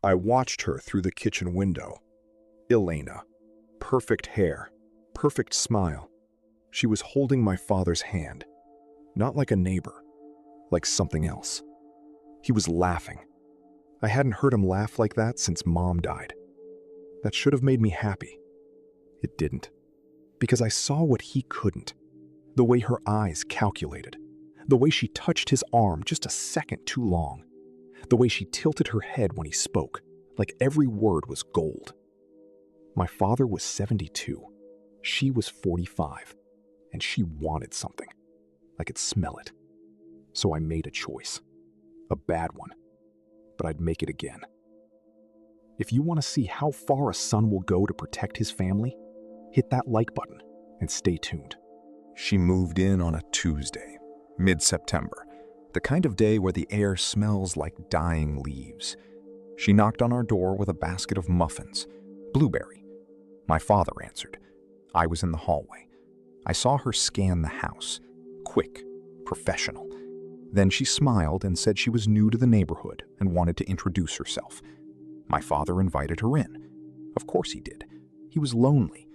I watched her through the kitchen window. Elena. Perfect hair, perfect smile. She was holding my father's hand, not like a neighbor, like something else. He was laughing. I hadn't heard him laugh like that since Mom died. That should have made me happy. It didn't, because I saw what he couldn't. The way her eyes calculated, the way she touched his arm just a second too long, the way she tilted her head when he spoke, like every word was gold. My father was 72. She was 45, and she wanted something. I could smell it. So I made a choice. A bad one. But I'd make it again. If you want to see how far a son will go to protect his family, hit that like button and stay tuned. She moved in on a Tuesday, mid-September, the kind of day where the air smells like dying leaves. She knocked on our door with a basket of muffins, blueberry. My father answered. I was in the hallway. I saw her scan the house, quick, professional. Then she smiled and said she was new to the neighborhood and wanted to introduce herself. My father invited her in. Of course he did. He was lonely.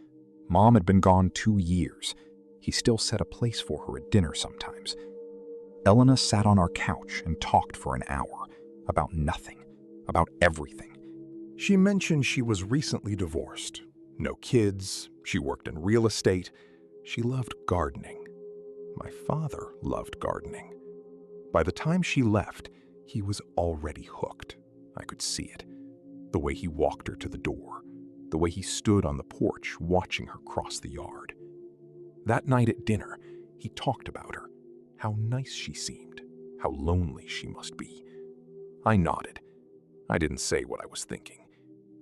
Mom had been gone 2 years. He still set a place for her at dinner sometimes. Elena sat on our couch and talked for an hour about nothing, about everything. She mentioned she was recently divorced. No kids. She worked in real estate. She loved gardening. My father loved gardening. By the time she left, he was already hooked. I could see it. The way he walked her to the door. The way he stood on the porch watching her cross the yard. That night at dinner, he talked about her. How nice she seemed. How lonely she must be. I nodded. I didn't say what I was thinking.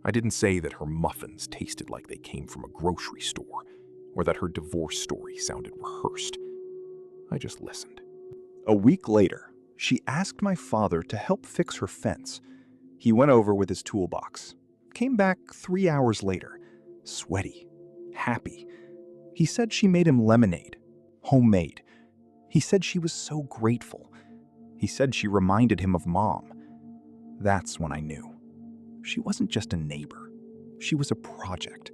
I didn't say that her muffins tasted like they came from a grocery store, or that her divorce story sounded rehearsed. I just listened. A week later, she asked my father to help fix her fence. He went over with his toolbox. Came back 3 hours later, sweaty, happy. He said she made him lemonade, homemade. He said she was so grateful. He said she reminded him of Mom. That's when I knew. She wasn't just a neighbor. She was a project.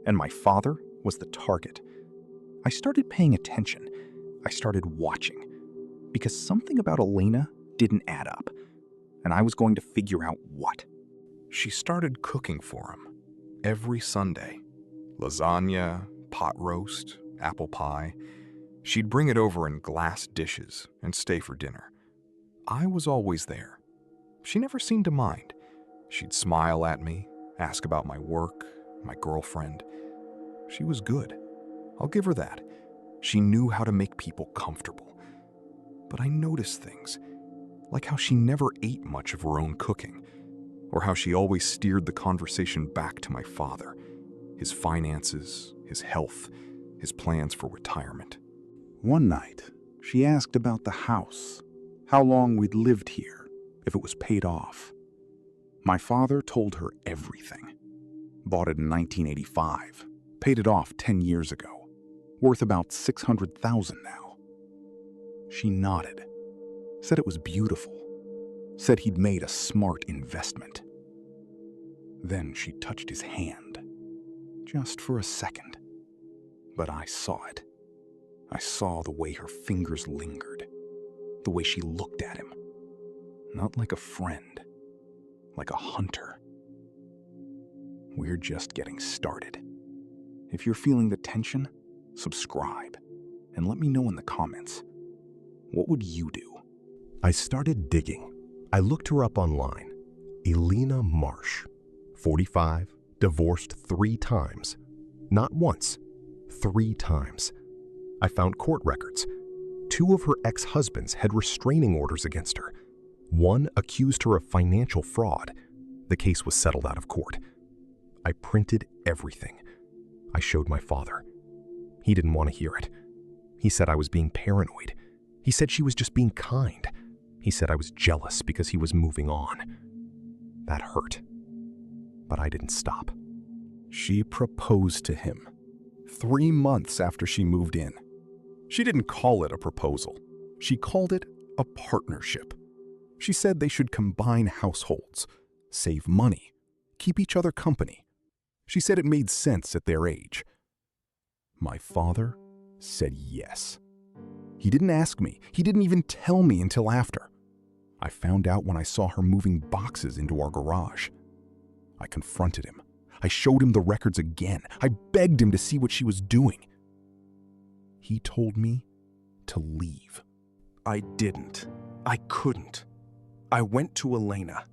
And my father was the target. I started paying attention. I started watching. Because something about Elena didn't add up, and I was going to figure out what. She started cooking for him every Sunday. Lasagna, pot roast, apple pie. She'd bring it over in glass dishes and stay for dinner. I was always there. She never seemed to mind. She'd smile at me, ask about my work, my girlfriend. She was good. I'll give her that. She knew how to make people comfortable. But I noticed things, like how she never ate much of her own cooking, or how she always steered the conversation back to my father, his finances, his health, his plans for retirement. One night, she asked about the house, how long we'd lived here, if it was paid off. My father told her everything. Bought it in 1985, paid it off 10 years ago, worth about $600,000 now. She nodded, said it was beautiful, said he'd made a smart investment. Then she touched his hand, just for a second. But I saw it. I saw the way her fingers lingered, the way she looked at him. Not like a friend, like a hunter. We're just getting started. If you're feeling the tension, subscribe, and let me know in the comments. What would you do? I started digging. I looked her up online. Elena Marsh, 45, divorced 3 times. Not once, 3 times. I found court records. 2 of her ex-husbands had restraining orders against her. 1 accused her of financial fraud. The case was settled out of court. I printed everything. I showed my father. He didn't want to hear it. He said I was being paranoid. He said she was just being kind. He said I was jealous because he was moving on. That hurt. But I didn't stop. She proposed to him 3 months after she moved in. She didn't call it a proposal. She called it a partnership. She said they should combine households, save money, keep each other company. She said it made sense at their age. My father said yes. He didn't ask me. He didn't even tell me until after. I found out when I saw her moving boxes into our garage. I confronted him. I showed him the records again. I begged him to see what she was doing. He told me to leave. I didn't. I couldn't. I went to Elena.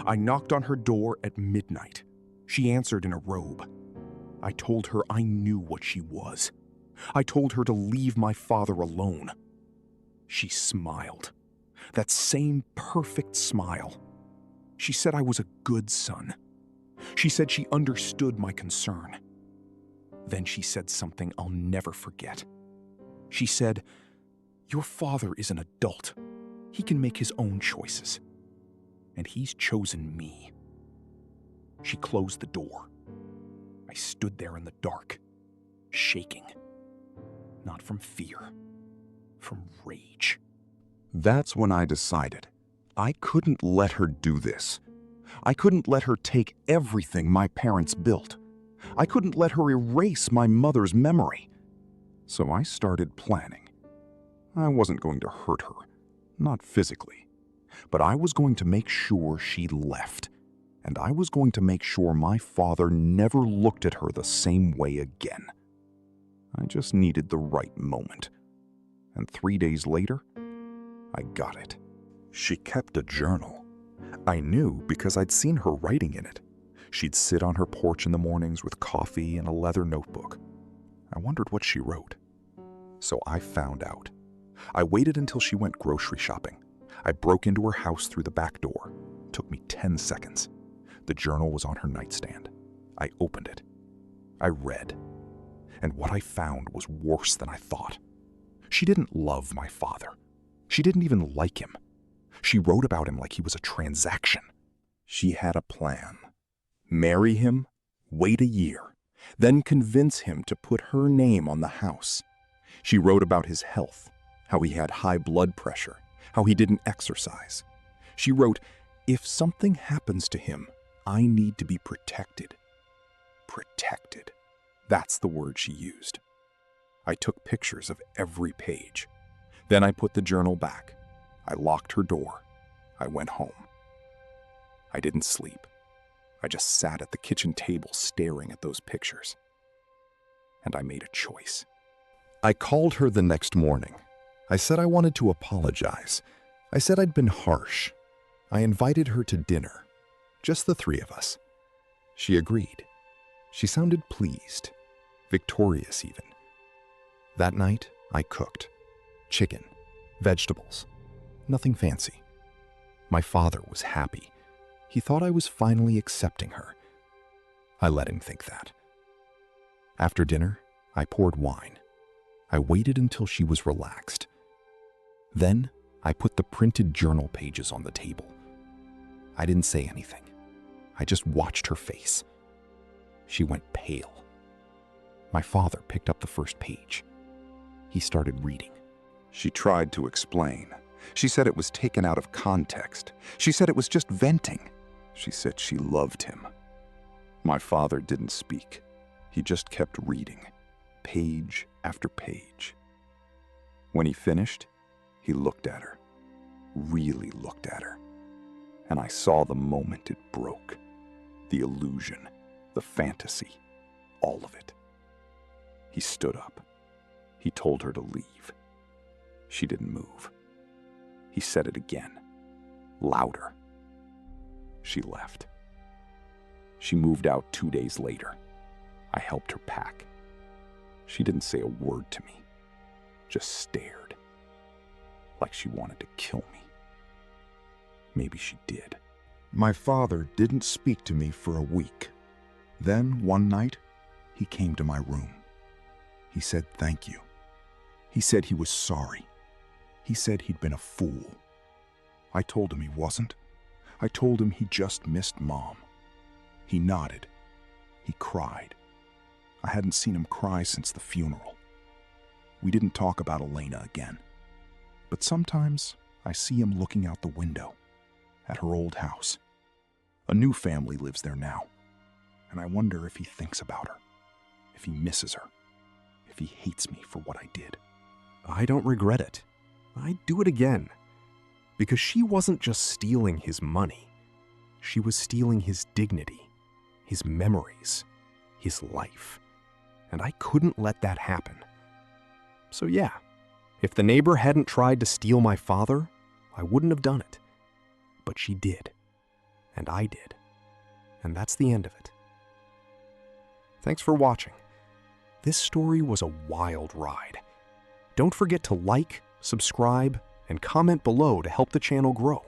I knocked on her door at midnight. She answered in a robe. I told her I knew what she was. I told her to leave my father alone. She smiled. That same perfect smile. She said I was a good son. She said she understood my concern. Then she said something I'll never forget. She said, "Your father is an adult. He can make his own choices. And he's chosen me." She closed the door. I stood there in the dark, shaking. Not from fear, from rage. That's when I decided I couldn't let her do this. I couldn't let her take everything my parents built. I couldn't let her erase my mother's memory. So I started planning. I wasn't going to hurt her, not physically, but I was going to make sure she left, and I was going to make sure my father never looked at her the same way again. I just needed the right moment. And 3 days later, I got it. She kept a journal. I knew because I'd seen her writing in it. She'd sit on her porch in the mornings with coffee and a leather notebook. I wondered what she wrote. So I found out. I waited until she went grocery shopping. I broke into her house through the back door. It took me 10 seconds. The journal was on her nightstand. I opened it. I read. And what I found was worse than I thought. She didn't love my father. She didn't even like him. She wrote about him like he was a transaction. She had a plan. Marry him, wait a year, then convince him to put her name on the house. She wrote about his health, how he had high blood pressure, how he didn't exercise. She wrote, "If something happens to him, I need to be protected." Protected. That's the word she used. I took pictures of every page. Then I put the journal back. I locked her door. I went home. I didn't sleep. I just sat at the kitchen table staring at those pictures. And I made a choice. I called her the next morning. I said I wanted to apologize. I said I'd been harsh. I invited her to dinner. Just the three of us. She agreed. She sounded pleased. Victorious even. That night, I cooked. Chicken. Vegetables. Nothing fancy. My father was happy. He thought I was finally accepting her. I let him think that. After dinner, I poured wine. I waited until she was relaxed. Then, I put the printed journal pages on the table. I didn't say anything. I just watched her face. She went pale. My father picked up the first page. He started reading. She tried to explain. She said it was taken out of context. She said it was just venting. She said she loved him. My father didn't speak. He just kept reading, page after page. When he finished, he looked at her, really looked at her. And I saw the moment it broke. The illusion, the fantasy, all of it. He stood up. He told her to leave. She didn't move. He said it again, louder. She left. She moved out 2 days later. I helped her pack. She didn't say a word to me, just stared, like she wanted to kill me. Maybe she did. My father didn't speak to me for a week. Then, one night, he came to my room. He said thank you. He said he was sorry. He said he'd been a fool. I told him he wasn't. I told him he just missed Mom. He nodded. He cried. I hadn't seen him cry since the funeral. We didn't talk about Elena again. But sometimes I see him looking out the window at her old house. A new family lives there now, and I wonder if he thinks about her, if he misses her, if he hates me for what I did. I don't regret it. I'd do it again. Because she wasn't just stealing his money. She was stealing his dignity, his memories, his life. And I couldn't let that happen. So yeah, if the neighbor hadn't tried to steal my father, I wouldn't have done it. But she did. And I did. And that's the end of it. Thanks for watching. This story was a wild ride. Don't forget to like, subscribe, and comment below to help the channel grow.